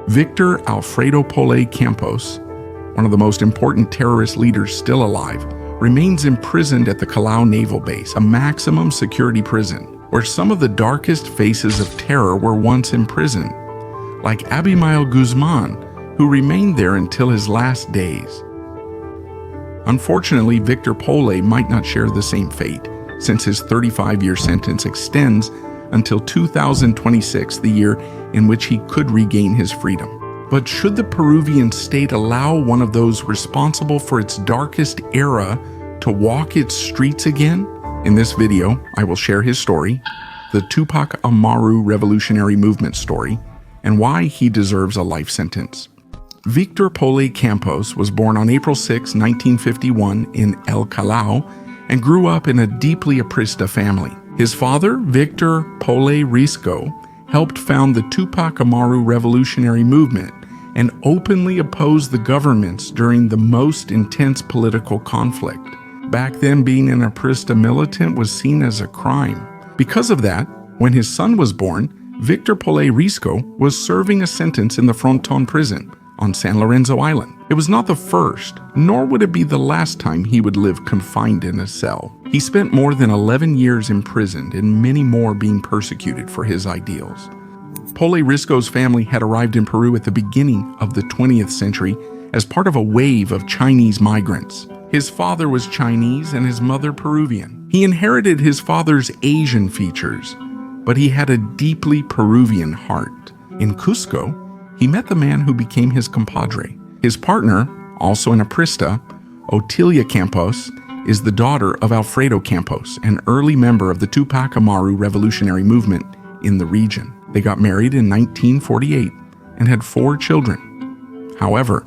Victor Alfredo Polay Campos, one of the most important terrorist leaders still alive, remains imprisoned at the Callao Naval Base, a maximum security prison, where some of the darkest faces of terror were once imprisoned, like Abimael Guzman, who remained there until his last days. Unfortunately, Victor Polay might not share the same fate, since his 35-year sentence extends until 2026, the year in which he could regain his freedom. But should the Peruvian state allow one of those responsible for its darkest era to walk its streets again? In this video, I will share his story, the Tupac Amaru revolutionary movement story, and why he deserves a life sentence. Victor Polay Campos was born on April 6, 1951 in El Callao and grew up in a deeply aprista family. His father, Victor Polay Risco, helped found the Tupac Amaru revolutionary movement and openly opposed the governments during the most intense political conflict. Back then, being an aprista militant was seen as a crime. Because of that, when his son was born, Victor Polay Risco was serving a sentence in the Fronton prison on San Lorenzo Island. It was not the first, nor would it be the last time he would live confined in a cell. He spent more than 11 years imprisoned and many more being persecuted for his ideals. Polay Risco's family had arrived in Peru at the beginning of the 20th century as part of a wave of Chinese migrants. His father was Chinese and his mother Peruvian. He inherited his father's Asian features, but he had a deeply Peruvian heart. In Cusco, he met the man who became his compadre. His partner, also an aprista, Otilia Campos, is the daughter of Alfredo Campos, an early member of the Tupac Amaru revolutionary movement in the region. They got married in 1948 and had 4 children. However,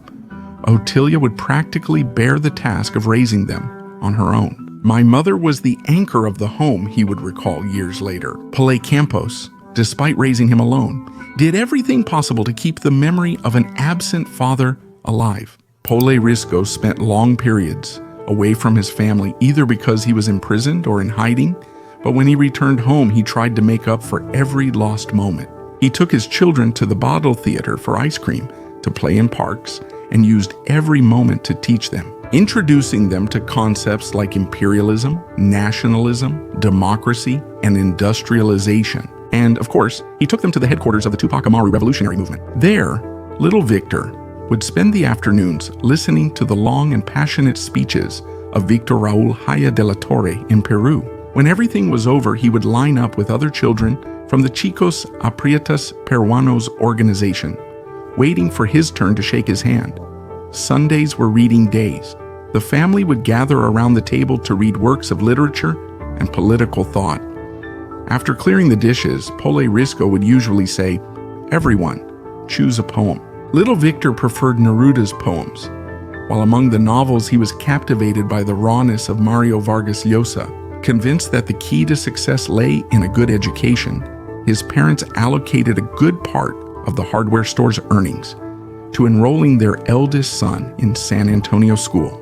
Otilia would practically bear the task of raising them on her own. "My mother was the anchor of the home," he would recall years later. Polay Campos, despite raising him alone, did everything possible to keep the memory of an absent father alive. Polay Risco spent long periods away from his family, either because he was imprisoned or in hiding, but when he returned home, he tried to make up for every lost moment. He took his children to the bottle theater for ice cream, to play in parks, and used every moment to teach them, introducing them to concepts like imperialism, nationalism, democracy, and industrialization. And, of course, he took them to the headquarters of the Tupac Amaru revolutionary movement. There, little Victor would spend the afternoons listening to the long and passionate speeches of Victor Raúl Haya de la Torre in Peru. When everything was over, he would line up with other children from the Chicos Aprietas Peruanos organization, waiting for his turn to shake his hand. Sundays were reading days. The family would gather around the table to read works of literature and political thought. After clearing the dishes, Polay Risco would usually say, "Everyone, choose a poem." Little Victor preferred Neruda's poems, while among the novels he was captivated by the rawness of Mario Vargas Llosa. Convinced that the key to success lay in a good education, his parents allocated a good part of the hardware store's earnings to enrolling their eldest son in San Antonio School.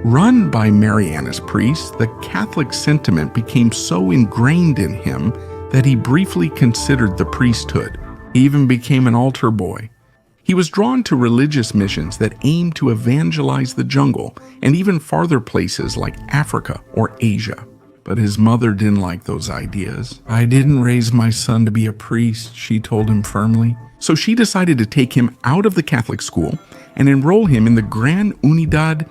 Run by Marianas priests, the Catholic sentiment became so ingrained in him that he briefly considered the priesthood. He even became an altar boy. He was drawn to religious missions that aimed to evangelize the jungle and even farther places like Africa or Asia. But his mother didn't like those ideas. "I didn't raise my son to be a priest," she told him firmly. So she decided to take him out of the Catholic school and enroll him in the Gran Unidad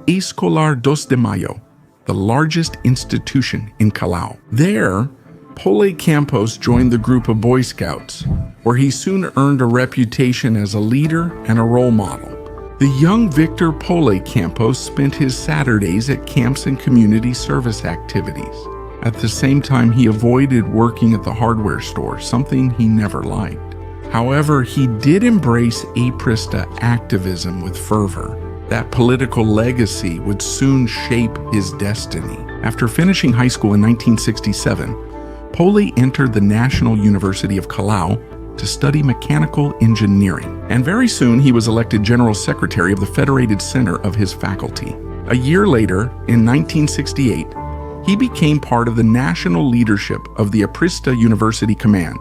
Escolar 2 de Mayo, the largest institution in Callao. There, Polay Campos joined the group of Boy Scouts, where he soon earned a reputation as a leader and a role model. The young Victor Polay Campos spent his Saturdays at camps and community service activities. At the same time, he avoided working at the hardware store, something he never liked. However, he did embrace aprista activism with fervor. That political legacy would soon shape his destiny. After finishing high school in 1967, Polay entered the National University of Callao to study mechanical engineering, and very soon he was elected General Secretary of the Federated Center of his faculty. A year later, in 1968, he became part of the national leadership of the Aprista University Command,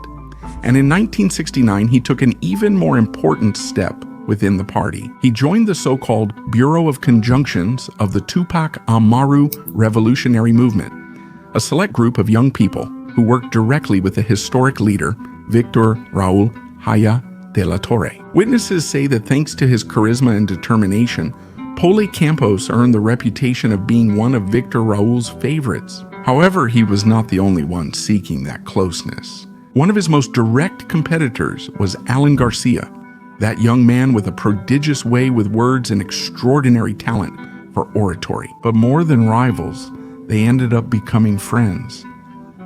And in 1969, he took an even more important step within the party. He joined the so-called Bureau of Conjunctions of the Tupac Amaru Revolutionary Movement, a select group of young people who worked directly with the historic leader, Victor Raúl Haya de la Torre. Witnesses say that thanks to his charisma and determination, Polay Campos earned the reputation of being one of Victor Raúl's favorites. However, he was not the only one seeking that closeness. One of his most direct competitors was Alan Garcia, that young man with a prodigious way with words and extraordinary talent for oratory. But more than rivals, they ended up becoming friends.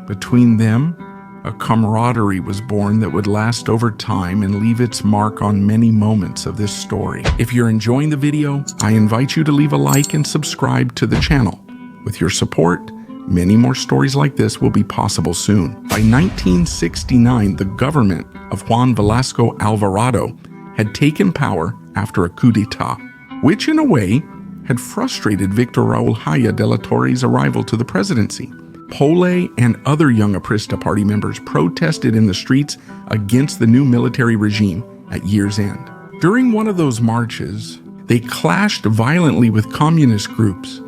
Between them, a camaraderie was born that would last over time and leave its mark on many moments of this story. If you're enjoying the video, I invite you to leave a like and subscribe to the channel. With your support, many more stories like this will be possible soon. By 1969, the government of Juan Velasco Alvarado had taken power after a coup d'etat, which in a way had frustrated Victor Raúl Haya de la Torre's arrival to the presidency. Polay and other young Aprista party members protested in the streets against the new military regime at year's end. During one of those marches, they clashed violently with communist groups,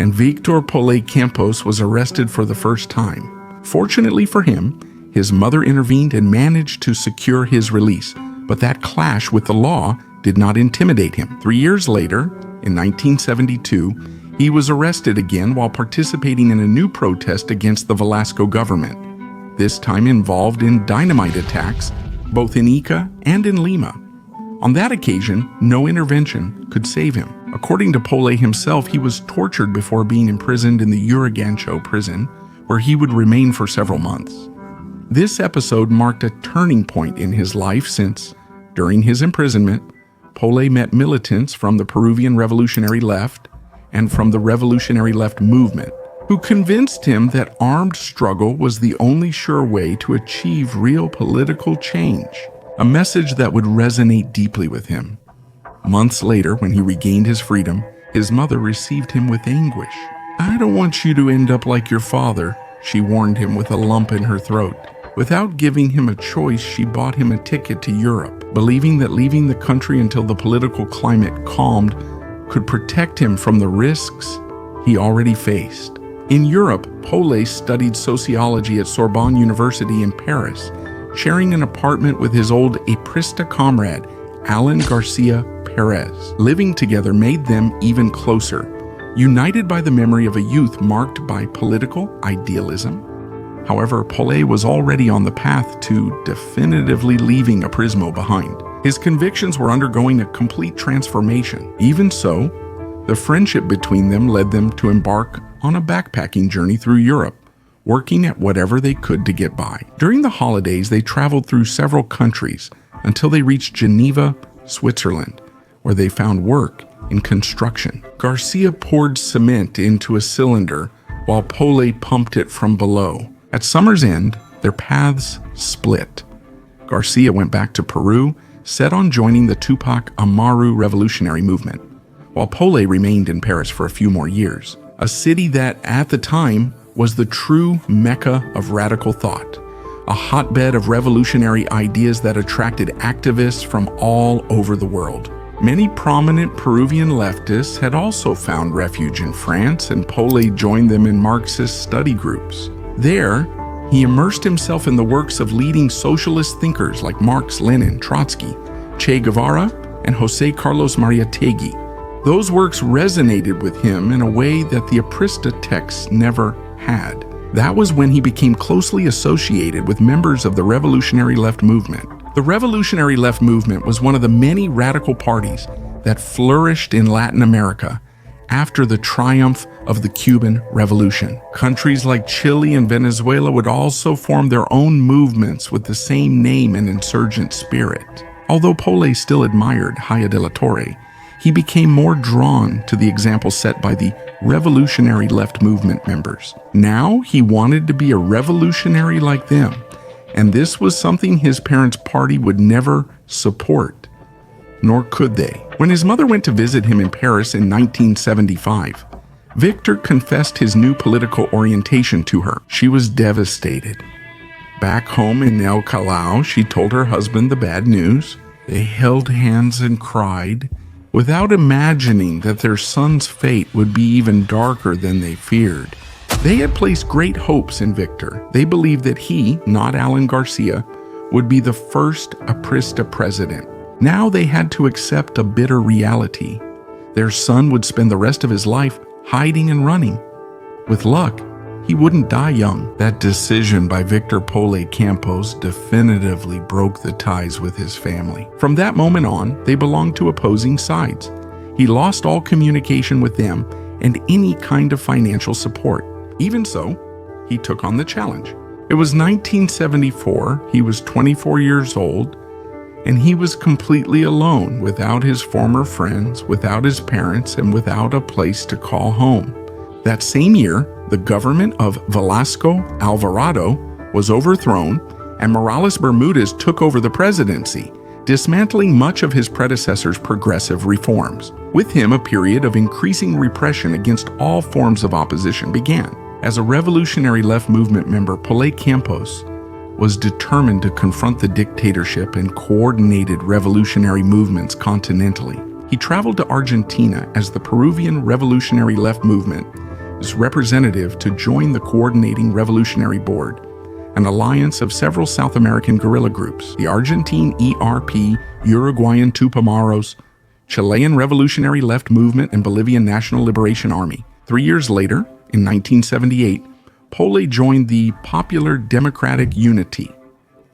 and Victor Polay Campos was arrested for the first time. Fortunately for him, his mother intervened and managed to secure his release, but that clash with the law did not intimidate him. 3 years later, in 1972, he was arrested again while participating in a new protest against the Velasco government, this time involved in dynamite attacks, both in Ica and in Lima. On that occasion, no intervention could save him. According to Polay himself, he was tortured before being imprisoned in the Urigancho prison, where he would remain for several months. This episode marked a turning point in his life since, during his imprisonment, Polay met militants from the Peruvian Revolutionary Left and from the Revolutionary Left movement, who convinced him that armed struggle was the only sure way to achieve real political change, a message that would resonate deeply with him. Months later, when he regained his freedom, his mother received him with anguish. "I don't want you to end up like your father," she warned him with a lump in her throat. Without giving him a choice, she bought him a ticket to Europe, believing that leaving the country until the political climate calmed could protect him from the risks he already faced. In Europe, Polay studied sociology at Sorbonne University in Paris, sharing an apartment with his old Aprista comrade, Alan Garcia Perez. Living together made them even closer, united by the memory of a youth marked by political idealism. However, Polay was already on the path to definitively leaving Aprismo behind. His convictions were undergoing a complete transformation. Even so, the friendship between them led them to embark on a backpacking journey through Europe, working at whatever they could to get by. During the holidays, they traveled through several countries until they reached Geneva, Switzerland, where they found work in construction. Garcia poured cement into a cylinder while Polay pumped it from below. At summer's end, their paths split. Garcia went back to Peru, set on joining the Tupac Amaru revolutionary movement, while Polay remained in Paris for a few more years, a city that, at the time, was the true mecca of radical thought, a hotbed of revolutionary ideas that attracted activists from all over the world. Many prominent Peruvian leftists had also found refuge in France, and Polay joined them in Marxist study groups. There, he immersed himself in the works of leading socialist thinkers like Marx, Lenin, Trotsky, Che Guevara, and José Carlos Mariátegui. Those works resonated with him in a way that the Aprista texts never had. That was when he became closely associated with members of the Revolutionary Left movement. The Revolutionary Left movement was one of the many radical parties that flourished in Latin America after the triumph of the Cuban Revolution. Countries like Chile and Venezuela would also form their own movements with the same name and insurgent spirit. Although Polay still admired Haya de la Torre, he became more drawn to the example set by the Revolutionary Left movement members. Now he wanted to be a revolutionary like them, and this was something his parents' party would never support, nor could they. When his mother went to visit him in Paris in 1975, Victor confessed his new political orientation to her. She was devastated, Back home in El Callao, she told her husband the bad news. They held hands and cried, without imagining that their son's fate would be even darker than they feared. They had placed great hopes in Victor. They believed that he, not Alan Garcia, would be the first Aprista president. Now they had to accept a bitter reality. Their son would spend the rest of his life hiding and running. With luck, he wouldn't die young. That decision by Victor Polay Campos definitively broke the ties with his family. From that moment on, they belonged to opposing sides. He lost all communication with them and any kind of financial support. Even so, he took on the challenge. It was 1974, he was 24 years old, and he was completely alone, without his former friends, without his parents, and without a place to call home. That same year, the government of Velasco Alvarado was overthrown, and Morales Bermudez took over the presidency, dismantling much of his predecessor's progressive reforms. With him, a period of increasing repression against all forms of opposition began. As a revolutionary left movement member, Polay Campos was determined to confront the dictatorship and coordinated revolutionary movements continentally. He traveled to Argentina as the Peruvian Revolutionary Left Movement's representative to join the Coordinating Revolutionary Board, an alliance of several South American guerrilla groups, the Argentine ERP, Uruguayan Tupamaros, Chilean Revolutionary Left Movement, and Bolivian National Liberation Army. 3 years later, in 1978, Polay joined the Popular Democratic Unity,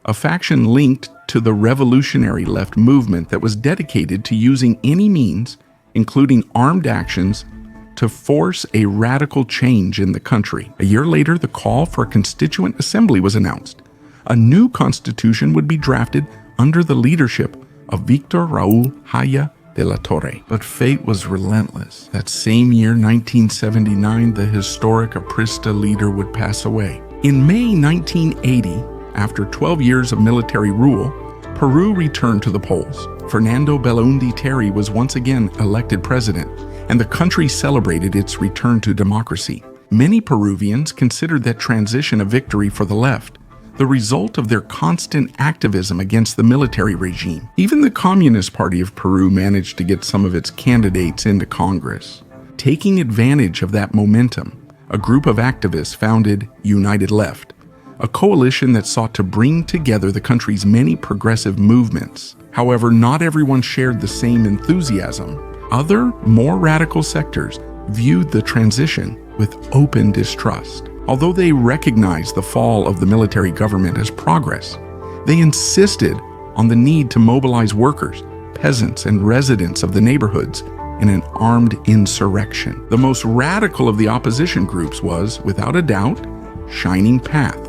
a faction linked to the revolutionary left movement that was dedicated to using any means, including armed actions, to force a radical change in the country. A year later, the call for a constituent assembly was announced. A new constitution would be drafted under the leadership of Victor Raúl Haya de la Torre. But fate was relentless. That same year, 1979, the historic Aprista leader would pass away. In May 1980, after 12 years of military rule, Peru returned to the polls. Fernando Belaúnde Terry was once again elected president, and the country celebrated its return to democracy. Many Peruvians considered that transition a victory for the left, the result of their constant activism against the military regime. Even the Communist Party of Peru managed to get some of its candidates into Congress. Taking advantage of that momentum, a group of activists founded United Left, a coalition that sought to bring together the country's many progressive movements. However, not everyone shared the same enthusiasm. Other, more radical sectors viewed the transition with open distrust. Although they recognized the fall of the military government as progress, they insisted on the need to mobilize workers, peasants, and residents of the neighborhoods in an armed insurrection. The most radical of the opposition groups was, without a doubt, Shining Path,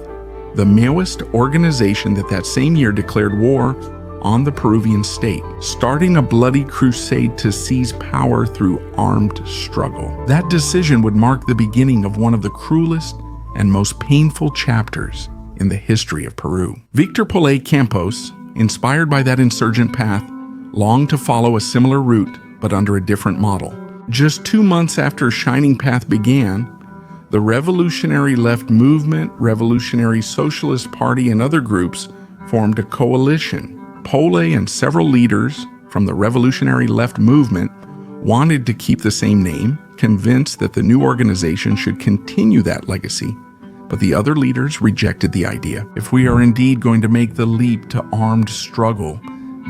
the Maoist organization that same year declared war on the Peruvian state, starting a bloody crusade to seize power through armed struggle. That decision would mark the beginning of one of the cruelest and most painful chapters in the history of Peru. Victor Polay Campos, inspired by that insurgent path, longed to follow a similar route, but under a different model. Just 2 months after Shining Path began, the Revolutionary Left Movement, Revolutionary Socialist Party, and other groups formed a coalition. Polay and several leaders from the Revolutionary Left Movement wanted to keep the same name, convinced that the new organization should continue that legacy, but the other leaders rejected the idea. If we are indeed going to make the leap to armed struggle,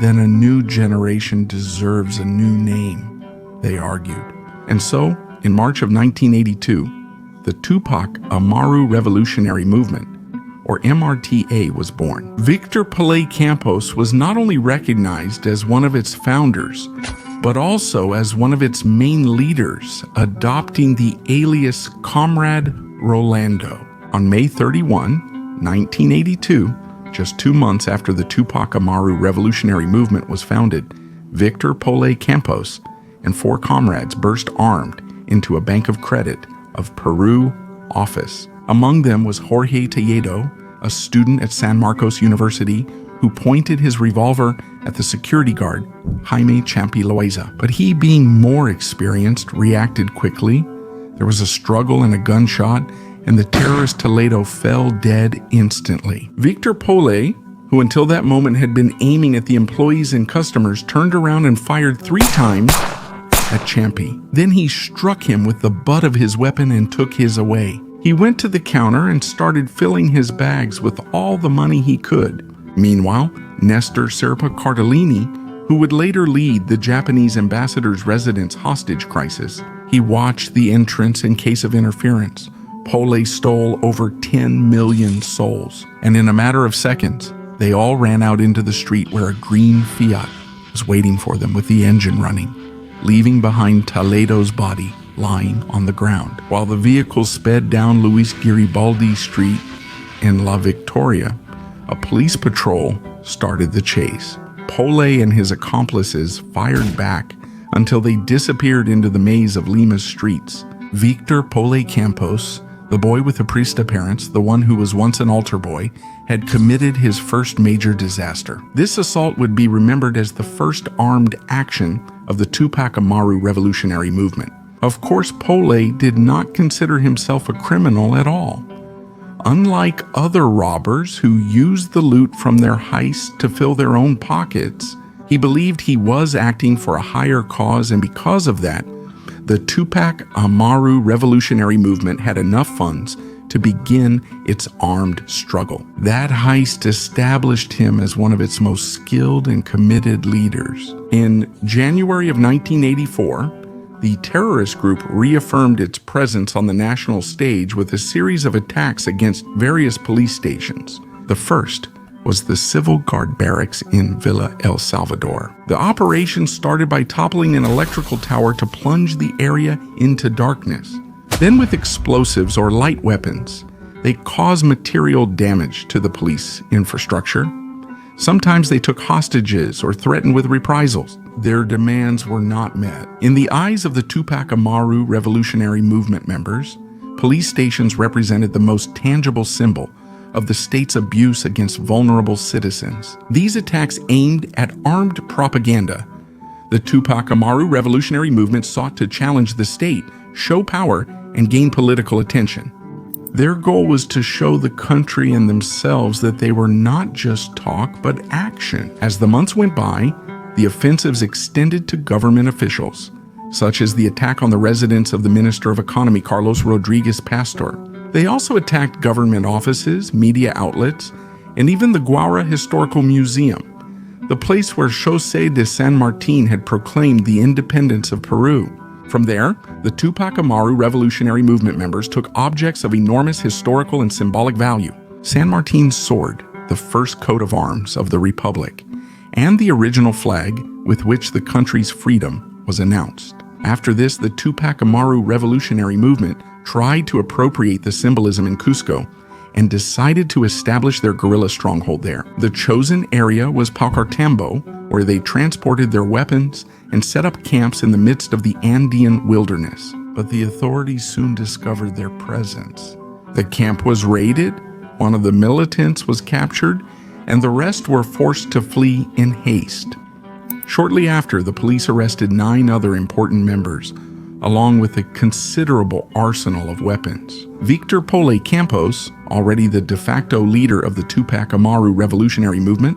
then a new generation deserves a new name, they argued. And so, in March of 1982, the Tupac Amaru Revolutionary Movement, or MRTA, was born. Victor Polay Campos was not only recognized as one of its founders, but also as one of its main leaders, adopting the alias Comrade Rolando. On May 31, 1982, just 2 months after the Tupac Amaru Revolutionary Movement was founded, Victor Polay Campos and 4 comrades burst armed into a Bank of Credit of Peru office. Among them was Jorge Telledo, a student at San Marcos University, who pointed his revolver at the security guard, Jaime Champi Loaiza. But he, being more experienced, reacted quickly. There was a struggle and a gunshot, and the terrorist Toledo fell dead instantly. Victor Polay, who until that moment had been aiming at the employees and customers, turned around and fired 3 times at Champy. Then he struck him with the butt of his weapon and took his away. He went to the counter and started filling his bags with all the money he could. Meanwhile, Nestor Serpa Cardellini, who would later lead the Japanese ambassador's residence hostage crisis, he watched the entrance in case of interference. Polay stole over 10 million souls, and in a matter of seconds, they all ran out into the street where a green Fiat was waiting for them with the engine running, leaving behind Toledo's body lying on the ground. While the vehicle sped down Luis Garibaldi Street in La Victoria, a police patrol started the chase. Polay and his accomplices fired back until they disappeared into the maze of Lima's streets. Victor Polay Campos, the boy with the priest appearance, the one who was once an altar boy, had committed his first major disaster. This assault would be remembered as the first armed action of the Tupac Amaru revolutionary movement. Of course, Polay did not consider himself a criminal at all. Unlike other robbers who used the loot from their heist to fill their own pockets, he believed he was acting for a higher cause, and because of that, the Tupac Amaru revolutionary movement had enough funds to begin its armed struggle. That heist established him as one of its most skilled and committed leaders. In January of 1984, the terrorist group reaffirmed its presence on the national stage with a series of attacks against various police stations. The first was the Civil Guard barracks in Villa El Salvador. The operation started by toppling an electrical tower to plunge the area into darkness. Then with explosives or light weapons, they caused material damage to the police infrastructure. Sometimes they took hostages or threatened with reprisals. Their demands were not met. In the eyes of the Tupac Amaru revolutionary movement members, police stations represented the most tangible symbol of the state's abuse against vulnerable citizens. These attacks aimed at armed propaganda. The Tupac Amaru revolutionary movement sought to challenge the state, show power, and gain political attention. Their goal was to show the country and themselves that they were not just talk, but action. As the months went by, the offensives extended to government officials, such as the attack on the residence of the Minister of Economy, Carlos Rodriguez Pastor. They also attacked government offices, media outlets, and even the Guara Historical Museum, the place where José de San Martín had proclaimed the independence of Peru. From there, the Tupac Amaru revolutionary movement members took objects of enormous historical and symbolic value: San Martin's sword, the first coat of arms of the Republic, and the original flag with which the country's freedom was announced. After this, the Tupac Amaru revolutionary movement tried to appropriate the symbolism in Cusco and decided to establish their guerrilla stronghold there. The chosen area was Paucartambo, where they transported their weapons and set up camps in the midst of the Andean wilderness. But the authorities soon discovered their presence. The camp was raided, one of the militants was captured, and the rest were forced to flee in haste. Shortly after, the police arrested 9 other important members, along with a considerable arsenal of weapons. Victor Polay Campos, already the de facto leader of the Tupac Amaru revolutionary movement,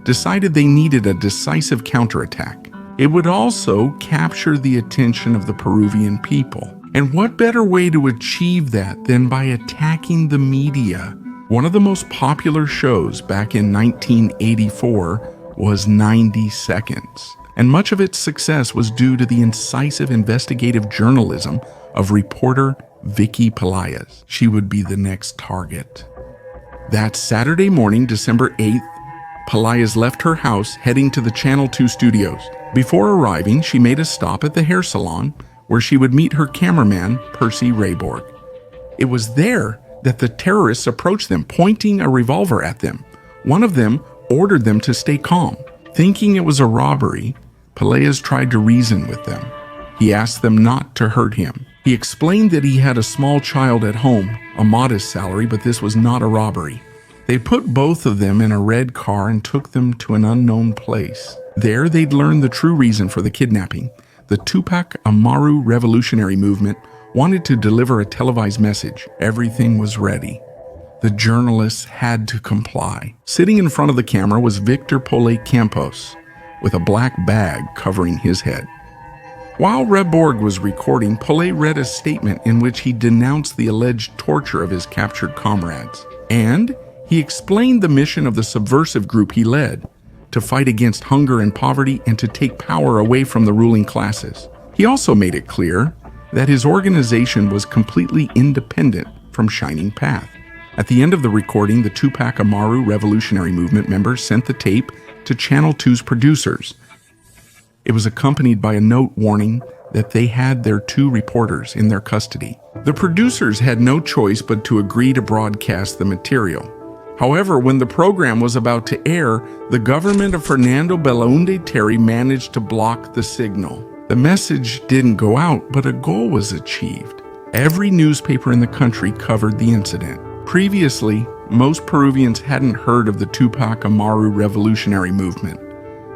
decided they needed a decisive counterattack. It would also capture the attention of the Peruvian people. And what better way to achieve that than by attacking the media? One of the most popular shows back in 1984 was 90 Seconds. And much of its success was due to the incisive investigative journalism of reporter Vicky Pelayas. She would be the next target. That Saturday morning, December 8th, Pelayas left her house heading to the Channel 2 studios. Before arriving, she made a stop at the hair salon where she would meet her cameraman, Percy Rayborg. It was there that the terrorists approached them, pointing a revolver at them. One of them ordered them to stay calm. Thinking it was a robbery, Pelayas tried to reason with them. He asked them not to hurt him. He explained that he had a small child at home, a modest salary, but this was not a robbery. They put both of them in a red car and took them to an unknown place. There they'd learn the true reason for the kidnapping. The Tupac Amaru revolutionary movement wanted to deliver a televised message. Everything was ready. The journalists had to comply. Sitting in front of the camera was Victor Polay Campos, with a black bag covering his head. While Reborg was recording, Polay read a statement in which he denounced the alleged torture of his captured comrades. And he explained the mission of the subversive group he led, to fight against hunger and poverty and to take power away from the ruling classes. He also made it clear that his organization was completely independent from Shining Path. At the end of the recording, the Tupac Amaru Revolutionary Movement members sent the tape to Channel 2's producers. It was accompanied by a note warning that they had their 2 reporters in their custody. The producers had no choice but to agree to broadcast the material. However, when the program was about to air, the government of Fernando Belaúnde Terry managed to block the signal. The message didn't go out, but a goal was achieved. Every newspaper in the country covered the incident. Previously, most Peruvians hadn't heard of the Tupac Amaru Revolutionary Movement,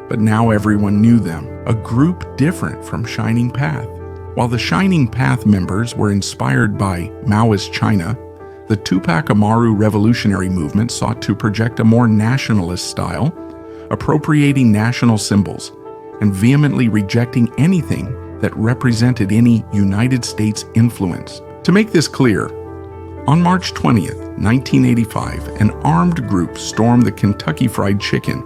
but now everyone knew them, a group different from Shining Path. While the Shining Path members were inspired by Maoist China, the Tupac Amaru Revolutionary Movement sought to project a more nationalist style, appropriating national symbols and vehemently rejecting anything that represented any United States influence. To make this clear, on March 20th, 1985, an armed group stormed the Kentucky Fried Chicken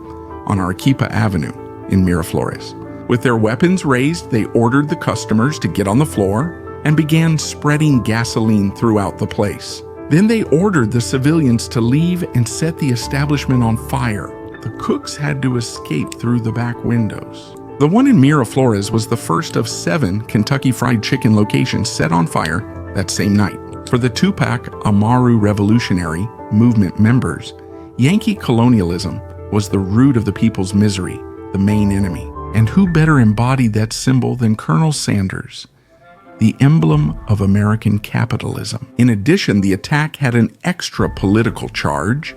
on Arequipa Avenue in Miraflores. With their weapons raised, they ordered the customers to get on the floor and began spreading gasoline throughout the place. Then they ordered the civilians to leave and set the establishment on fire. The cooks had to escape through the back windows. The one in Miraflores was the first of 7 Kentucky Fried Chicken locations set on fire that same night. For the Tupac Amaru Revolutionary Movement members, Yankee colonialism was the root of the people's misery, the main enemy. And who better embodied that symbol than Colonel Sanders, the emblem of American capitalism? In addition, the attack had an extra political charge.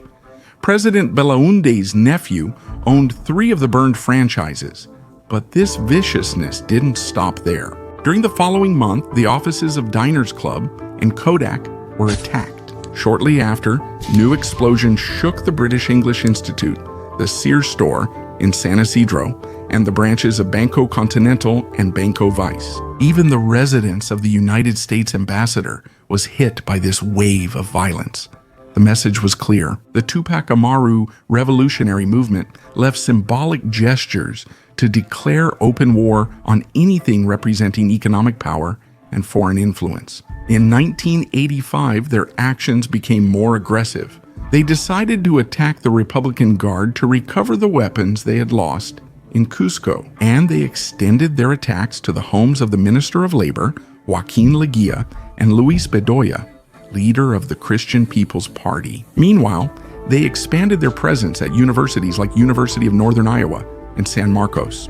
President Belaúnde's nephew owned 3 of the burned franchises, but this viciousness didn't stop there. During the following month, the offices of Diners Club and Kodak were attacked. Shortly after, new explosions shook the British English Institute, the Sears store in San Isidro, and the branches of Banco Continental and Banco Vice. Even the residence of the United States ambassador was hit by this wave of violence. The message was clear. The Tupac Amaru Revolutionary Movement left symbolic gestures to declare open war on anything representing economic power and foreign influence. In 1985, their actions became more aggressive. They decided to attack the Republican Guard to recover the weapons they had lost in Cusco, and they extended their attacks to the homes of the Minister of Labor, Joaquin Leguía, and Luis Bedoya, leader of the Christian People's Party. Meanwhile, they expanded their presence at universities like University of Northern Iowa and San Marcos.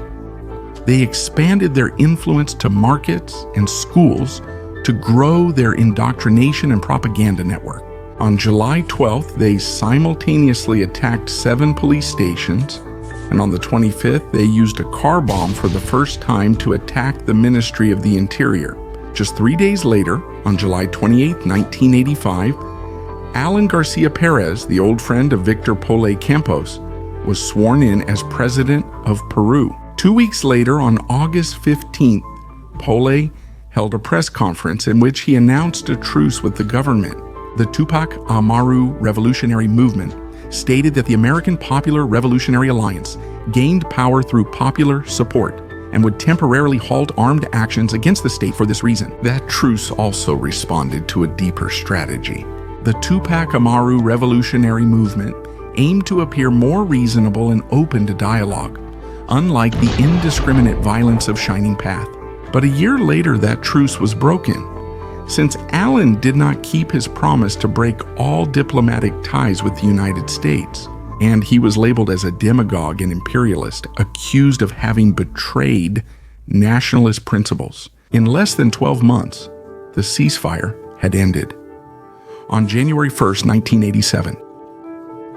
They expanded their influence to markets and schools to grow their indoctrination and propaganda network. On July 12th, they simultaneously attacked 7 police stations, and on the 25th, they used a car bomb for the first time to attack the Ministry of the Interior. Just 3 days later, on July 28, 1985, Alan Garcia Perez, the old friend of Victor Polay Campos, was sworn in as president of Peru. 2 weeks later, on August 15th, Polay held a press conference in which he announced a truce with the government. The Tupac Amaru Revolutionary Movement stated that the American Popular Revolutionary Alliance gained power through popular support and would temporarily halt armed actions against the state for this reason. That truce also responded to a deeper strategy. The Tupac Amaru Revolutionary Movement aimed to appear more reasonable and open to dialogue, unlike the indiscriminate violence of Shining Path. But a year later, that truce was broken, since Allen did not keep his promise to break all diplomatic ties with the United States, and he was labeled as a demagogue and imperialist, accused of having betrayed nationalist principles. In less than 12 months, the ceasefire had ended. On January 1st, 1987,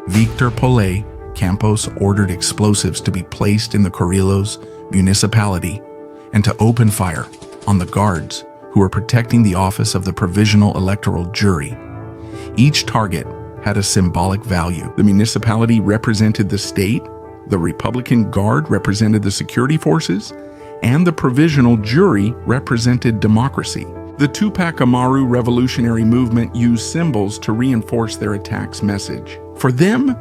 Victor Polay Campos ordered explosives to be placed in the Guerrillas municipality and to open fire on the guards who were protecting the office of the Provisional Electoral Jury. Each target had a symbolic value. The municipality represented the state, the Republican Guard represented the security forces, and the Provisional Jury represented democracy. The Tupac Amaru revolutionary movement used symbols to reinforce their attack's message. For them,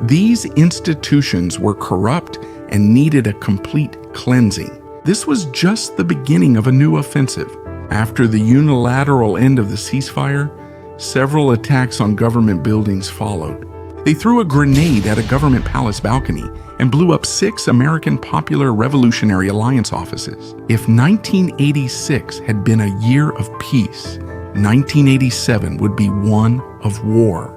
these institutions were corrupt and needed a complete cleansing. This was just the beginning of a new offensive. After the unilateral end of the ceasefire, several attacks on government buildings followed. They threw a grenade at a government palace balcony and blew up 6 American Popular Revolutionary Alliance offices. If 1986 had been a year of peace, 1987 would be one of war.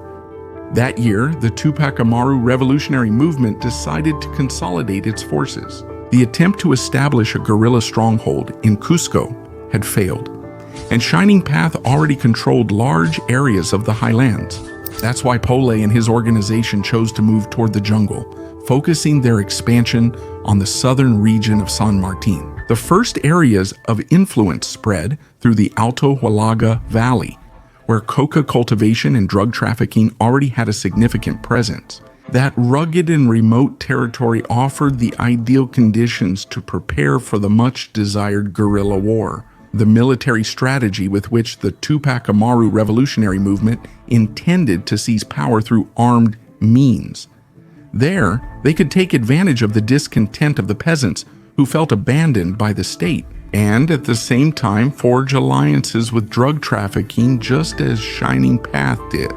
That year, the Tupac Amaru revolutionary movement decided to consolidate its forces. The attempt to establish a guerrilla stronghold in Cusco had failed, and Shining Path already controlled large areas of the highlands. That's why Polay and his organization chose to move toward the jungle, focusing their expansion on the southern region of San Martin. The first areas of influence spread through the Alto Hualaga Valley, where coca cultivation and drug trafficking already had a significant presence. That rugged and remote territory offered the ideal conditions to prepare for the much-desired guerrilla war, the military strategy with which the Tupac Amaru revolutionary movement intended to seize power through armed means. There, they could take advantage of the discontent of the peasants who felt abandoned by the state, and at the same time forge alliances with drug trafficking just as Shining Path did.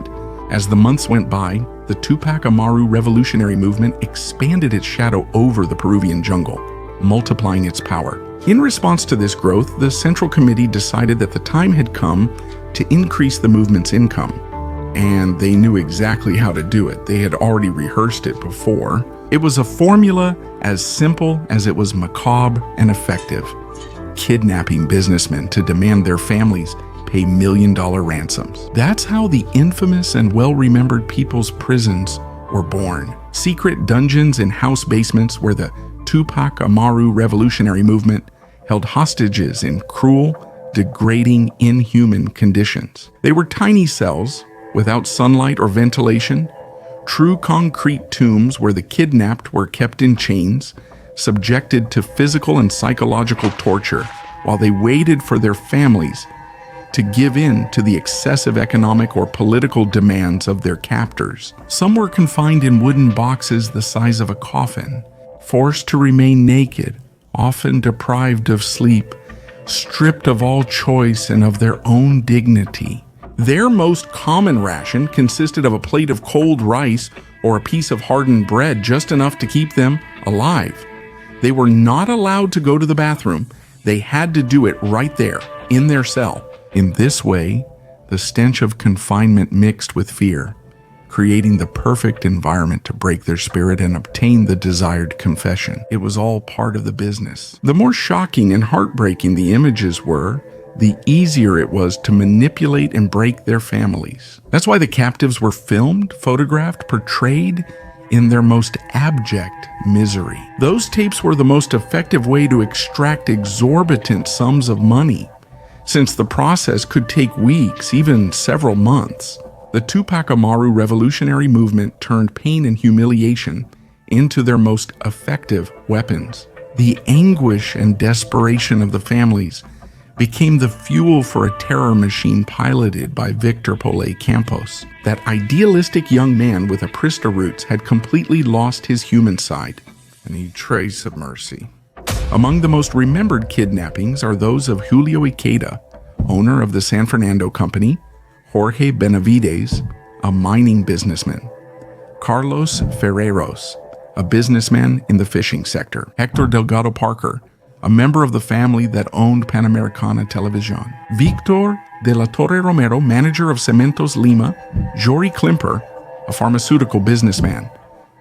As the months went by, the Tupac Amaru revolutionary movement expanded its shadow over the Peruvian jungle, multiplying its power. In response to this growth, the Central Committee decided that the time had come to increase the movement's income. And they knew exactly how to do it. They had already rehearsed it before. It was a formula as simple as it was macabre and effective. Kidnapping businessmen to demand their families pay million-dollar ransoms. That's how the infamous and well-remembered people's prisons were born. Secret dungeons and house basements where the Tupac Amaru revolutionary movement held hostages in cruel, degrading, inhuman conditions. They were tiny cells without sunlight or ventilation, true concrete tombs where the kidnapped were kept in chains, subjected to physical and psychological torture while they waited for their families to give in to the excessive economic or political demands of their captors. Some were confined in wooden boxes the size of a coffin, forced to remain naked, often deprived of sleep, stripped of all choice and of their own dignity. Their most common ration consisted of a plate of cold rice or a piece of hardened bread, just enough to keep them alive. They were not allowed to go to the bathroom. They had to do it right there, in their cell. In this way, the stench of confinement mixed with fear, creating the perfect environment to break their spirit and obtain the desired confession. It was all part of the business. The more shocking and heartbreaking the images were, the easier it was to manipulate and break their families. That's why the captives were filmed, photographed, portrayed in their most abject misery. Those tapes were the most effective way to extract exorbitant sums of money, since the process could take weeks, even several months. The Tupac Amaru revolutionary movement turned pain and humiliation into their most effective weapons. The anguish and desperation of the families became the fuel for a terror machine piloted by Victor Polay Campos. That idealistic young man with Aprista roots had completely lost his human side, any trace of mercy. Among the most remembered kidnappings are those of Julio Iqueda, owner of the San Fernando Company, Jorge Benavides, a mining businessman, Carlos Ferreros, a businessman in the fishing sector, Hector Delgado Parker, a member of the family that owned Panamericana Television, Victor de la Torre Romero, manager of Cementos Lima, Jory Klimper, a pharmaceutical businessman,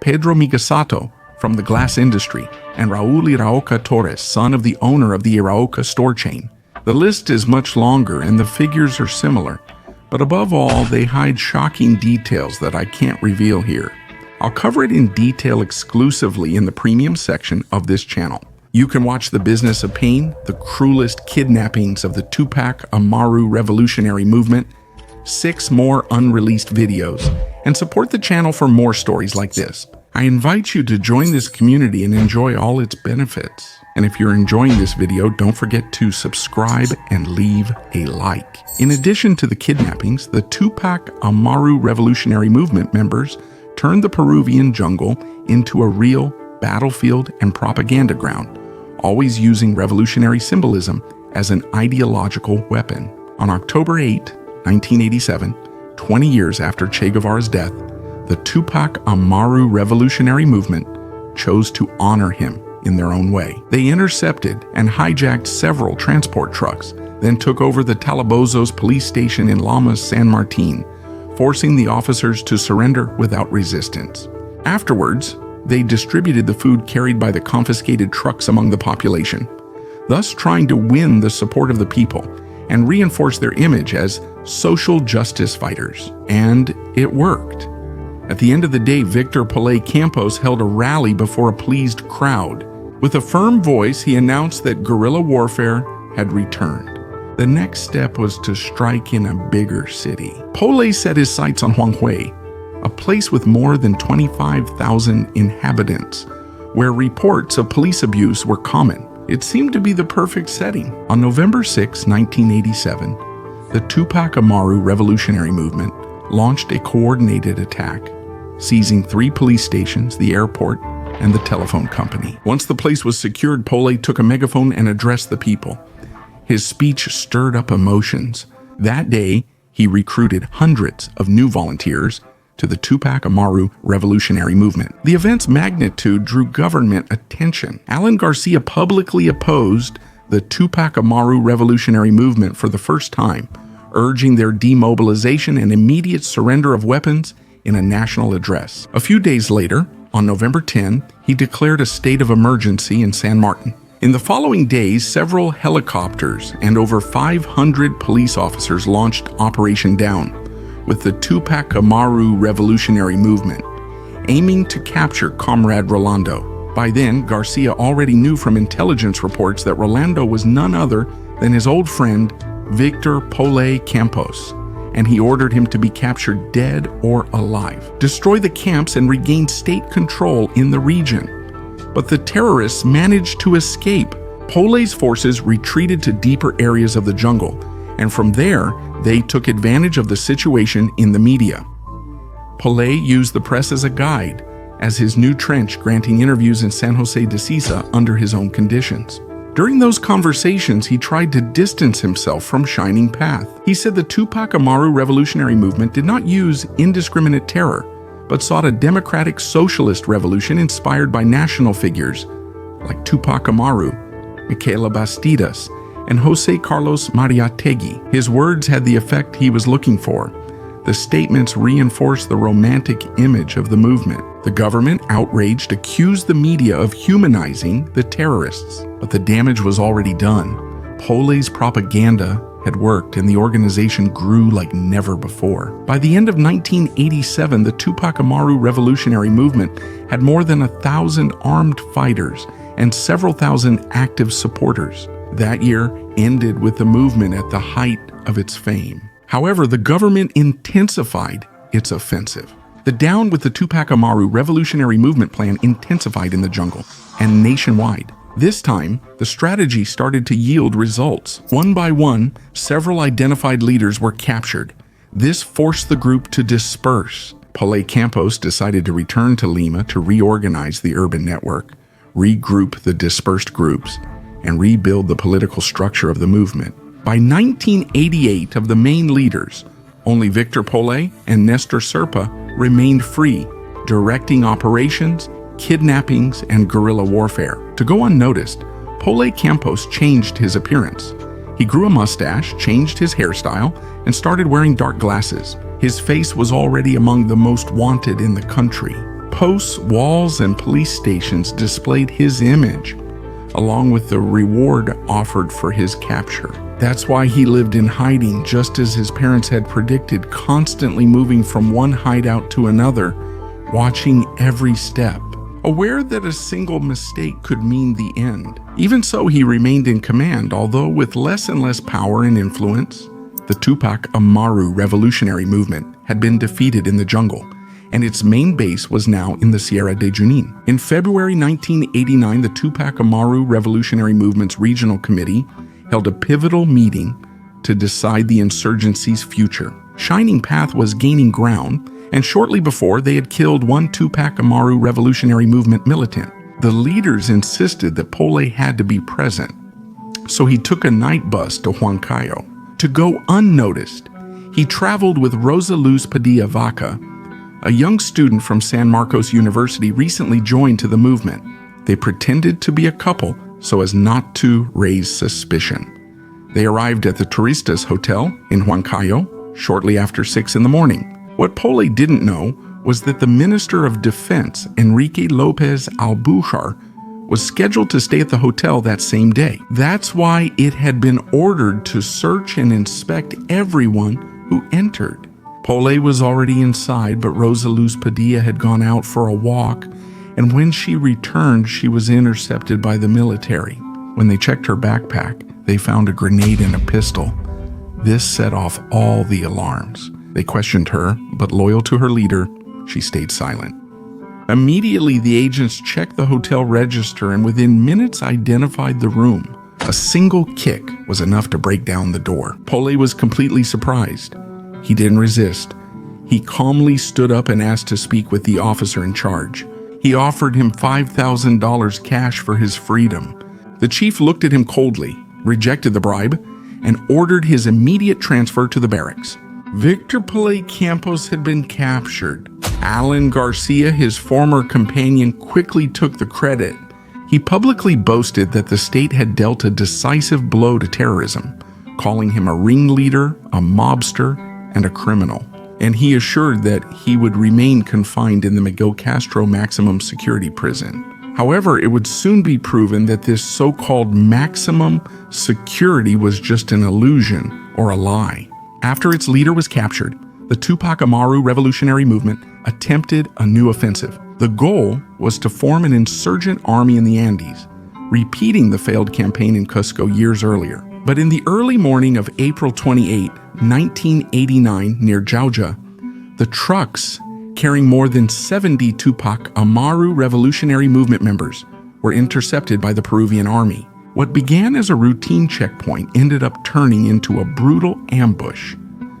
Pedro Migasato from the glass industry, and Raul Iraoka Torres, son of the owner of the Iraoka store chain. The list is much longer and the figures are similar, but above all, they hide shocking details that I can't reveal here. I'll cover it in detail exclusively in the premium section of this channel. You can watch The Business of Pain, the cruelest kidnappings of the Tupac Amaru revolutionary movement, 6 more unreleased videos, and support the channel for more stories like this. I invite you to join this community and enjoy all its benefits. And if you're enjoying this video, don't forget to subscribe and leave a like. In addition to the kidnappings, the Tupac Amaru revolutionary movement members turned the Peruvian jungle into a real battlefield and propaganda ground, always using revolutionary symbolism as an ideological weapon. On October 8, 1987, 20 years after Che Guevara's death, the Tupac Amaru revolutionary movement chose to honor him in their own way. They intercepted and hijacked several transport trucks, then took over the Talabozos police station in Lamas, San Martin, forcing the officers to surrender without resistance. Afterwards, they distributed the food carried by the confiscated trucks among the population, thus trying to win the support of the people and reinforce their image as social justice fighters. And it worked. At the end of the day, Victor Polay Campos held a rally before a pleased crowd. With a firm voice, he announced that guerrilla warfare had returned. The next step was to strike in a bigger city. Polay set his sights on Huanhui, a place with more than 25,000 inhabitants, where reports of police abuse were common. It seemed to be the perfect setting. On November 6, 1987, the Tupac Amaru revolutionary movement launched a coordinated attack, seizing 3 police stations, the airport, and the telephone company. Once the place was secured, Polay took a megaphone and addressed the people. His speech stirred up emotions. That day, he recruited hundreds of new volunteers to the Tupac Amaru revolutionary movement. The event's magnitude drew government attention. Alan Garcia publicly opposed the Tupac Amaru revolutionary movement for the first time, urging their demobilization and immediate surrender of weapons in a national address. A few days later, on November 10, he declared a state of emergency in San Martin. In the following days, several helicopters and over 500 police officers launched Operation Down with the Tupac Amaru revolutionary movement, aiming to capture Comrade Rolando. By then, Garcia already knew from intelligence reports that Rolando was none other than his old friend, Victor Polay Campos, and he ordered him to be captured dead or alive, destroy the camps, and regain state control in the region. But the terrorists managed to escape. Polay's forces retreated to deeper areas of the jungle, and from there, they took advantage of the situation in the media. Polay used the press as a guide, as his new trench granting interviews in San Jose de Sisa under his own conditions. During those conversations, he tried to distance himself from Shining Path. He said the Tupac Amaru revolutionary movement did not use indiscriminate terror, but sought a democratic socialist revolution inspired by national figures like Tupac Amaru, Micaela Bastidas, and Jose Carlos Mariátegui. His words had the effect he was looking for. The statements reinforced the romantic image of the movement. The government, outraged, accused the media of humanizing the terrorists, but the damage was already done. Polay's propaganda had worked, and the organization grew like never before. By the end of 1987, the Tupac Amaru revolutionary movement had more than 1,000 armed fighters and several thousand active supporters. That year ended with the movement at the height of its fame. However, the government intensified its offensive. The Down with the Tupac Amaru revolutionary movement plan intensified in the jungle and nationwide. This time, the strategy started to yield results. One by one, several identified leaders were captured. This forced the group to disperse. Polay Campos decided to return to Lima to reorganize the urban network, regroup the dispersed groups, and rebuild the political structure of the movement. By 1988, of the main leaders, only Victor Polay and Nestor Serpa remained free, directing operations, kidnappings, and guerrilla warfare. To go unnoticed, Polay Campos changed his appearance. He grew a mustache, changed his hairstyle, and started wearing dark glasses. His face was already among the most wanted in the country. Posts, walls, and police stations displayed his image, along with the reward offered for his capture. That's why he lived in hiding, just as his parents had predicted, constantly moving from one hideout to another, watching every step. aware that a single mistake could mean the end. Even so, he remained in command, although with less and less power and influence. The Tupac Amaru revolutionary movement had been defeated in the jungle, and its main base was now in the Sierra de Junín. In February 1989, the Tupac Amaru Revolutionary Movement's Regional Committee held a pivotal meeting to decide the insurgency's future. Shining Path was gaining ground, and shortly before, they had killed one Tupac Amaru Revolutionary Movement militant. The leaders insisted that Polay had to be present, so he took a night bus to Huancayo. To go unnoticed, he traveled with Rosa Luz Padilla Vaca, a young student from San Marcos University recently joined to the movement. They pretended to be a couple so as not to raise suspicion. They arrived at the Turistas Hotel in Huancayo shortly after 6 in the morning. What Polay didn't know was that the Minister of Defense, Enrique Lopez Albujar, was scheduled to stay at the hotel that same day. That's why it had been ordered to search and inspect everyone who entered. Polay was already inside, but Rosa Luz Padilla had gone out for a walk, and when she returned, she was intercepted by the military. When they checked her backpack, they found a grenade and a pistol. This set off all the alarms. They questioned her, but loyal to her leader, she stayed silent. Immediately, the agents checked the hotel register and within minutes identified the room. A single kick was enough to break down the door. Polay was completely surprised. He didn't resist. He calmly stood up and asked to speak with the officer in charge. He offered him $5,000 cash for his freedom. The chief looked at him coldly, rejected the bribe, and ordered his immediate transfer to the barracks. Victor Polay Campos had been captured. Alan Garcia, his former companion, quickly took the credit. He publicly boasted that the state had dealt a decisive blow to terrorism, calling him a ringleader, a mobster, and a criminal. And he assured that he would remain confined in the Miguel Castro maximum security prison. However, it would soon be proven that this so-called maximum security was just an illusion or a lie. After its leader was captured, the Tupac Amaru Revolutionary Movement attempted a new offensive. The goal was to form an insurgent army in the Andes, repeating the failed campaign in Cusco years earlier. But in the early morning of April 28, 1989, near Jauja, the trucks carrying more than 70 Tupac Amaru Revolutionary Movement members were intercepted by the Peruvian army. What began as a routine checkpoint ended up turning into a brutal ambush.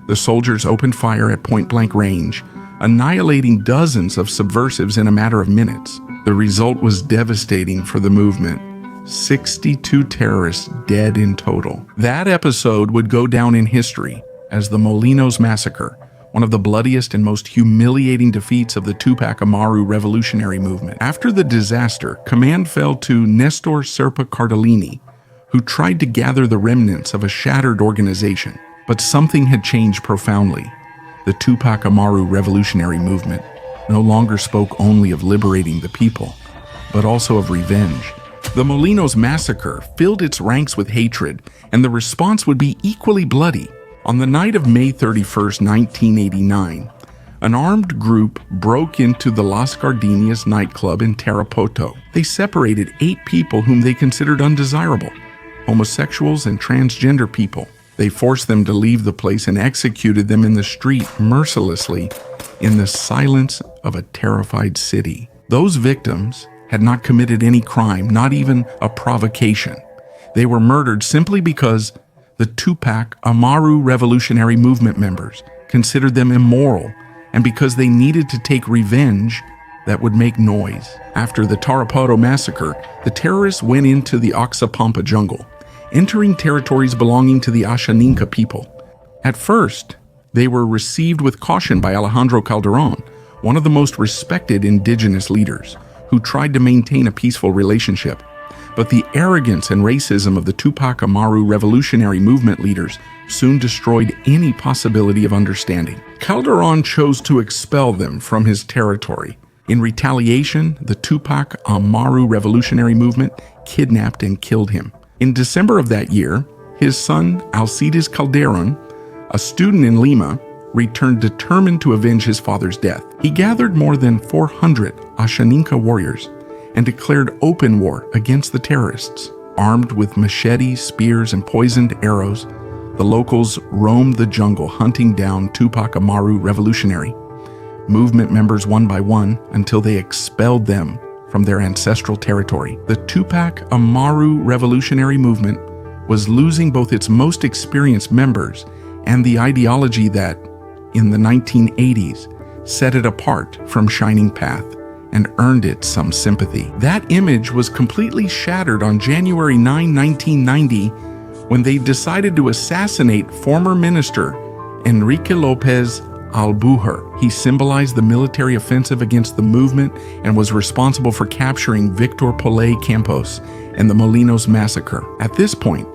The soldiers opened fire at point-blank range, annihilating dozens of subversives in a matter of minutes. The result was devastating for the movement. 62 terrorists dead in total. That episode would go down in history as the Molinos Massacre, one of the bloodiest and most humiliating defeats of the Tupac Amaru Revolutionary Movement. After the disaster, command fell to Nestor Serpa Cardellini, who tried to gather the remnants of a shattered organization. But something had changed profoundly. The Tupac Amaru Revolutionary Movement no longer spoke only of liberating the people, but also of revenge. The Molinos Massacre filled its ranks with hatred, and the response would be equally bloody. On the night of May 31st, 1989, an armed group broke into the Las Gardenias nightclub in Tarapoto. They separated 8 people whom they considered undesirable, homosexuals and transgender people. They forced them to leave the place and executed them in the street mercilessly in the silence of a terrified city. Those victims had not committed any crime, not even a provocation. They were murdered simply because the Tupac Amaru Revolutionary Movement members considered them immoral and because they needed to take revenge that would make noise. After the Tarapoto massacre, the terrorists went into the Oxapampa jungle, entering territories belonging to the Ashaninka people. At first, they were received with caution by Alejandro Calderon, one of the most respected indigenous leaders, who tried to maintain a peaceful relationship. But the arrogance and racism of the Tupac Amaru Revolutionary Movement leaders soon destroyed any possibility of understanding. Calderon chose to expel them from his territory. In retaliation, the Tupac Amaru Revolutionary Movement kidnapped and killed him. In December of that year, his son, Alcides Calderon, a student in Lima, returned determined to avenge his father's death. He gathered more than 400 Ashaninka warriors and declared open war against the terrorists. Armed with machetes, spears, and poisoned arrows, the locals roamed the jungle hunting down Tupac Amaru revolutionary movement members one by one until they expelled them from their ancestral territory. The Tupac Amaru revolutionary movement was losing both its most experienced members and the ideology that, in the 1980s, set it apart from Shining Path and earned it some sympathy. That image was completely shattered on January 9, 1990, when they decided to assassinate former minister Enrique Lopez Albuher. He symbolized the military offensive against the movement and was responsible for capturing Victor Polay Campos and the Molinos massacre. At this point,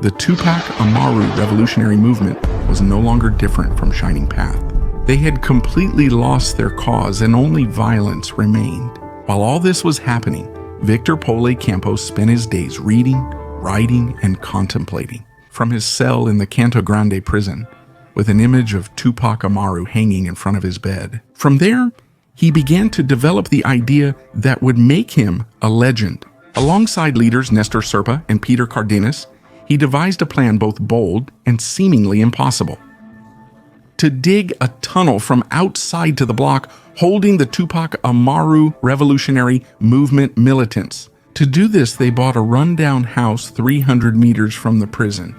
the Tupac Amaru revolutionary movement was no longer different from Shining Path. They had completely lost their cause and only violence remained. While all this was happening, Victor Polay Campos spent his days reading, writing, and contemplating. From his cell in the Canto Grande prison, with an image of Tupac Amaru hanging in front of his bed. From there, he began to develop the idea that would make him a legend. Alongside leaders Nestor Serpa and Peter Cardenas, he devised a plan both bold and seemingly impossible: to dig a tunnel from outside to the block holding the Tupac Amaru revolutionary movement militants. To do this, they bought a rundown house 300 meters from the prison,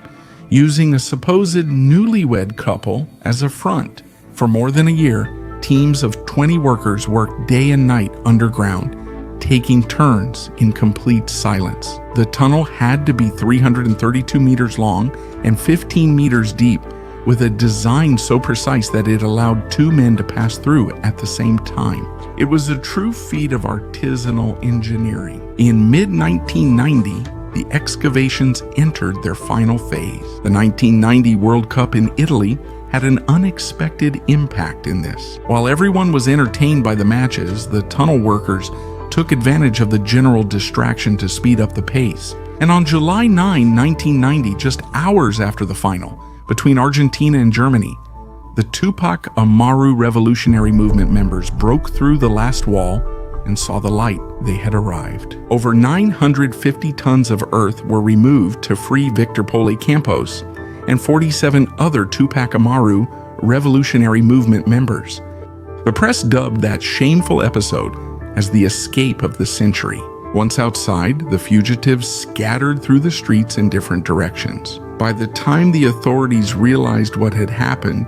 using a supposed newlywed couple as a front. For more than a year, teams of 20 workers worked day and night underground, taking turns in complete silence. The tunnel had to be 332 meters long and 15 meters deep, with a design so precise that it allowed two men to pass through at the same time. It was a true feat of artisanal engineering. In mid-1990, the excavations entered their final phase. The 1990 World Cup in Italy had an unexpected impact in this. While everyone was entertained by the matches, the tunnel workers took advantage of the general distraction to speed up the pace. And on July 9, 1990, just hours after the final, between Argentina and Germany, the Tupac Amaru revolutionary movement members broke through the last wall and saw the light. They had arrived. Over 950 tons of earth were removed to free Victor Polay Campos and 47 other Tupac Amaru revolutionary movement members. The press dubbed that shameful episode as the escape of the century. Once outside, the fugitives scattered through the streets in different directions. By the time the authorities realized what had happened,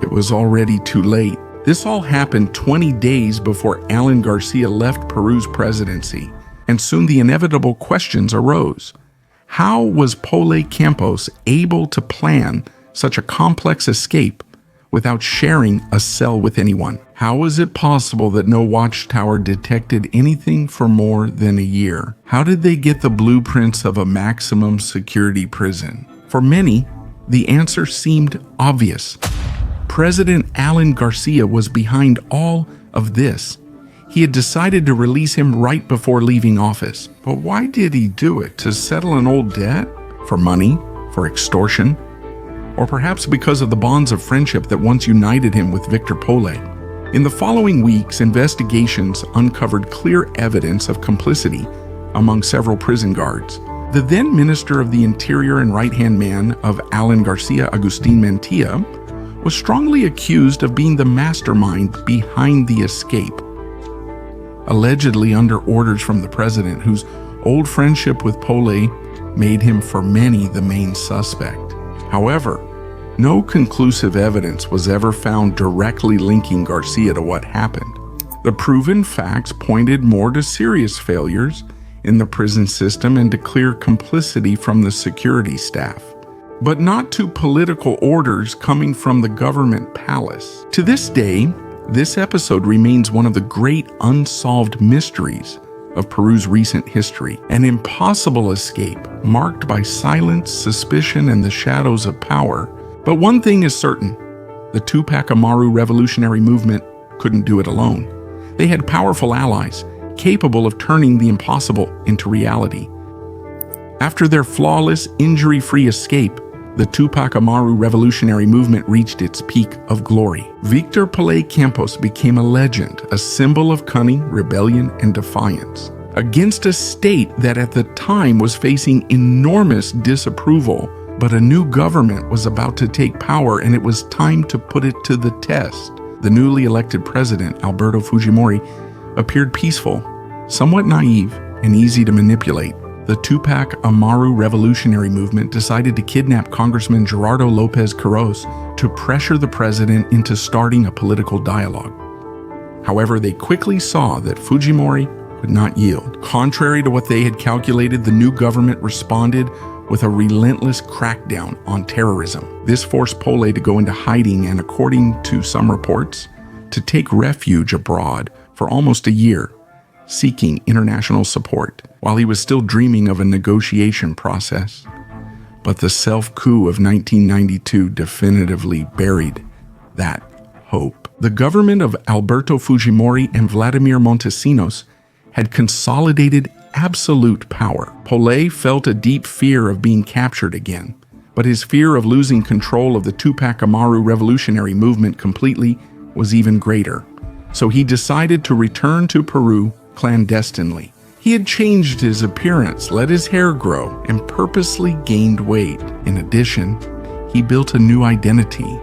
it was already too late. This all happened 20 days before Alan Garcia left Peru's presidency, and soon the inevitable questions arose. How was Polay Campos able to plan such a complex escape without sharing a cell with anyone? How was it possible that no watchtower detected anything for more than a year? How did they get the blueprints of a maximum security prison? For many, the answer seemed obvious. President Alan Garcia was behind all of this. He had decided to release him right before leaving office. But why did he do it? To settle an old debt? For money? For extortion? Or perhaps because of the bonds of friendship that once united him with Victor Polay? In the following weeks, investigations uncovered clear evidence of complicity among several prison guards. The then Minister of the Interior and right-hand man of Alan Garcia, Agustin Mantilla, was strongly accused of being the mastermind behind the escape, allegedly under orders from the president, whose old friendship with Polay made him for many the main suspect. However, no conclusive evidence was ever found directly linking Garcia to what happened. The proven facts pointed more to serious failures in the prison system and to clear complicity from the security staff, but not to political orders coming from the government palace. To this day, this episode remains one of the great unsolved mysteries of Peru's recent history, an impossible escape marked by silence, suspicion, and the shadows of power. But one thing is certain: the Tupac Amaru revolutionary movement couldn't do it alone. They had powerful allies, capable of turning the impossible into reality. After their flawless, injury-free escape, the Tupac Amaru revolutionary movement reached its peak of glory. Victor Polay Campos became a legend, a symbol of cunning, rebellion, and defiance. against a state that at the time was facing enormous disapproval. But a new government was about to take power, and it was time to put it to the test. The newly elected president, Alberto Fujimori, appeared peaceful, somewhat naive, and easy to manipulate. The Tupac Amaru revolutionary movement decided to kidnap Congressman Gerardo Lopez Quiroz to pressure the president into starting a political dialogue. However, they quickly saw that Fujimori would not yield. Contrary to what they had calculated, the new government responded with a relentless crackdown on terrorism. This forced Polay to go into hiding and, according to some reports, to take refuge abroad for almost a year, seeking international support, while he was still dreaming of a negotiation process. But the self-coup of 1992 definitively buried that hope. The government of Alberto Fujimori and Vladimir Montesinos had consolidated absolute power. Polay felt a deep fear of being captured again, but his fear of losing control of the Tupac Amaru revolutionary movement completely was even greater. So he decided to return to Peru clandestinely. He had changed his appearance, let his hair grow, and purposely gained weight. In addition, he built a new identity.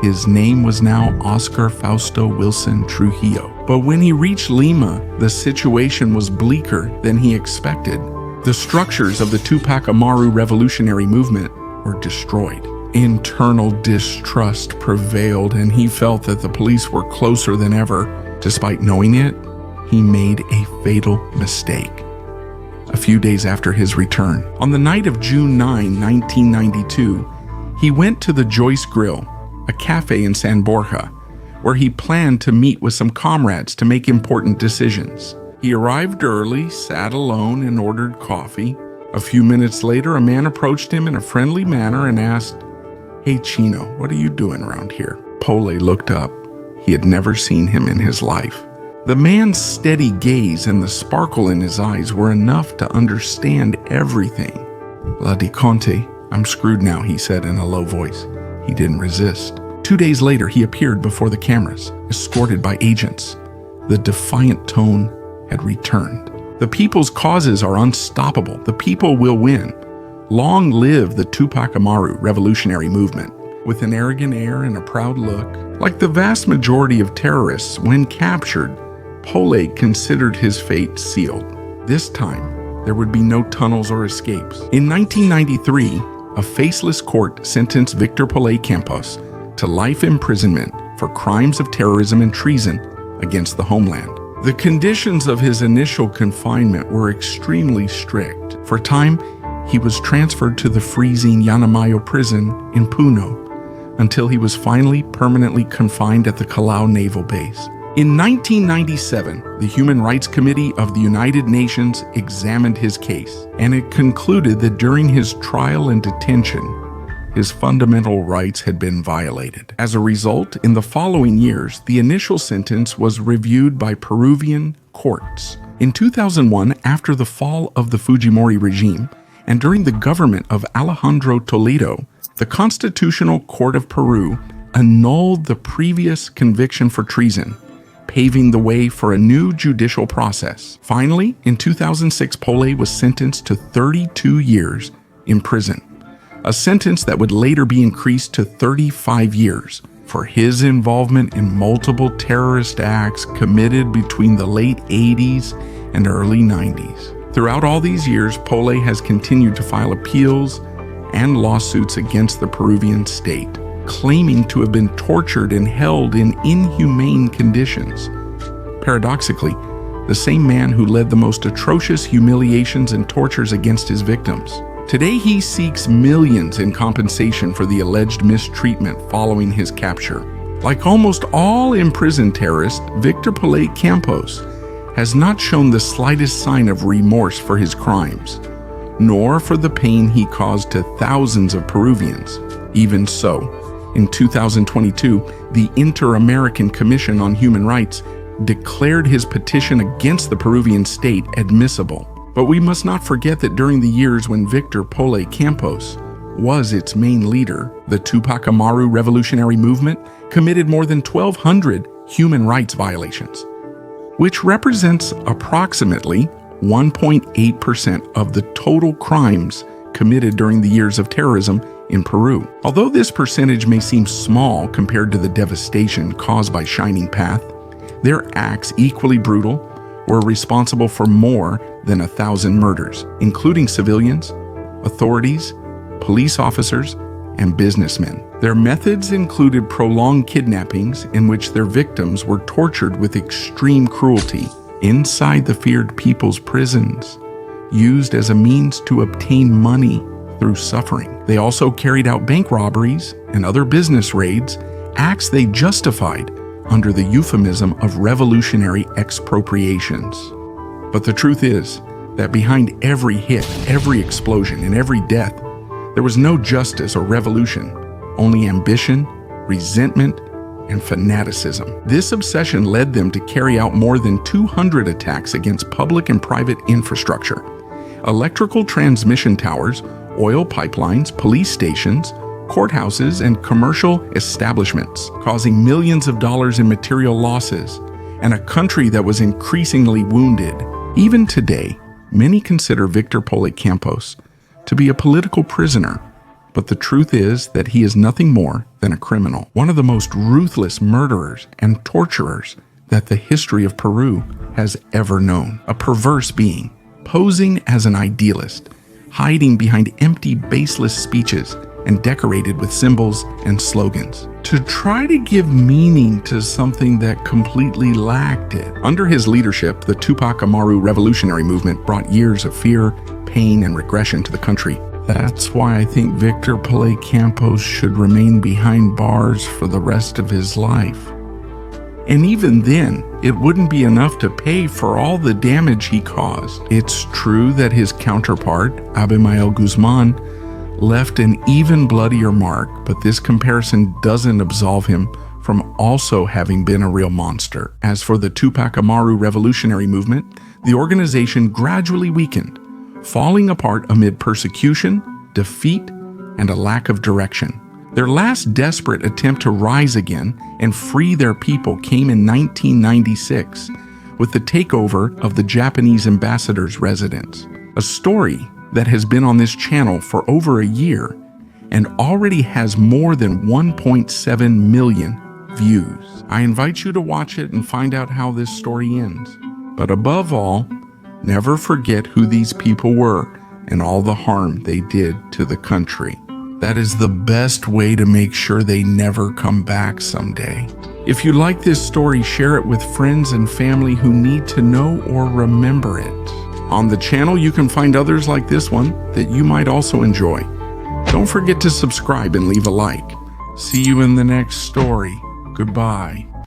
His name was now Oscar Fausto Wilson Trujillo. But when he reached Lima, the situation was bleaker than he expected. The structures of the Tupac Amaru revolutionary movement were destroyed. Internal distrust prevailed, and he felt that the police were closer than ever. Despite knowing it, he made a fatal mistake. A few days after his return, on the night of June 9, 1992, he went to the Joyce Grill, a cafe in San Borja, where he planned to meet with some comrades to make important decisions. He arrived early, sat alone, and ordered coffee. A few minutes later, a man approached him in a friendly manner and asked, "Hey Chino, what are you doing around here?" Polay looked up. He had never seen him in his life. The man's steady gaze and the sparkle in his eyes were enough to understand everything. "La di Conte, I'm screwed now," he said in a low voice. He didn't resist. 2 days later, he appeared before the cameras, escorted by agents. The defiant tone had returned. "The people's causes are unstoppable. The people will win. Long live the Tupac Amaru revolutionary movement." With an arrogant air and a proud look, like the vast majority of terrorists, when captured, Polay considered his fate sealed. This time, there would be no tunnels or escapes. In 1993, a faceless court sentenced Victor Polay Campos to life imprisonment for crimes of terrorism and treason against the homeland. The conditions of his initial confinement were extremely strict. For a time, he was transferred to the freezing Yanamayo prison in Puno until he was finally permanently confined at the Callao Naval Base. In 1997, the Human Rights Committee of the United Nations examined his case, and it concluded that during his trial and detention, his fundamental rights had been violated. As a result, in the following years, the initial sentence was reviewed by Peruvian courts. In 2001, after the fall of the Fujimori regime, and during the government of Alejandro Toledo, the Constitutional Court of Peru annulled the previous conviction for treason, paving the way for a new judicial process. Finally, in 2006, Polay was sentenced to 32 years in prison, a sentence that would later be increased to 35 years for his involvement in multiple terrorist acts committed between the late 80s and early 90s. Throughout all these years, Polay has continued to file appeals and lawsuits against the Peruvian state, claiming to have been tortured and held in inhumane conditions. Paradoxically, the same man who led the most atrocious humiliations and tortures against his victims. Today, he seeks millions in compensation for the alleged mistreatment following his capture. Like almost all imprisoned terrorists, Victor Polay Campos has not shown the slightest sign of remorse for his crimes, nor for the pain he caused to thousands of Peruvians. Even so, in 2022, the Inter-American Commission on Human Rights declared his petition against the Peruvian state admissible. But we must not forget that during the years when Victor Polay Campos was its main leader, the Tupac Amaru revolutionary movement committed more than 1,200 human rights violations, which represents approximately 1.8% of the total crimes committed during the years of terrorism in Peru. Although this percentage may seem small compared to the devastation caused by Shining Path, their acts, equally brutal, were responsible for more than 1,000 murders, including civilians, authorities, police officers, and businessmen. Their methods included prolonged kidnappings in which their victims were tortured with extreme cruelty inside the feared people's prisons, used as a means to obtain money through suffering. They also carried out bank robberies and other business raids, acts they justified under the euphemism of revolutionary expropriations. But the truth is that behind every hit, every explosion, and every death, there was no justice or revolution, only ambition, resentment, and fanaticism. This obsession led them to carry out more than 200 attacks against public and private infrastructure, electrical transmission towers, oil pipelines, police stations, courthouses, and commercial establishments, causing millions of dollars in material losses, and a country that was increasingly wounded. Even today, many consider Victor Polay Campos to be a political prisoner, but the truth is that he is nothing more than a criminal, one of the most ruthless murderers and torturers that the history of Peru has ever known. A perverse being, posing as an idealist, hiding behind empty, baseless speeches and decorated with symbols and slogans, to try to give meaning to something that completely lacked it. Under his leadership, the Tupac Amaru revolutionary movement brought years of fear, pain, and regression to the country. That's why I think Victor Polay Campos should remain behind bars for the rest of his life. And even then, it wouldn't be enough to pay for all the damage he caused. It's true that his counterpart, Abimael Guzman, left an even bloodier mark, but this comparison doesn't absolve him from also having been a real monster. As for the Tupac Amaru revolutionary movement, the organization gradually weakened, falling apart amid persecution, defeat, and a lack of direction. Their last desperate attempt to rise again and free their people came in 1996 with the takeover of the Japanese ambassador's residence, a story that has been on this channel for over a year and already has more than 1.7 million views. I invite you to watch it and find out how this story ends. But above all, never forget who these people were and all the harm they did to the country. That is the best way to make sure they never come back someday. If you like this story, share it with friends and family who need to know or remember it. On the channel, you can find others like this one that you might also enjoy. Don't forget to subscribe and leave a like. See you in the next story. Goodbye.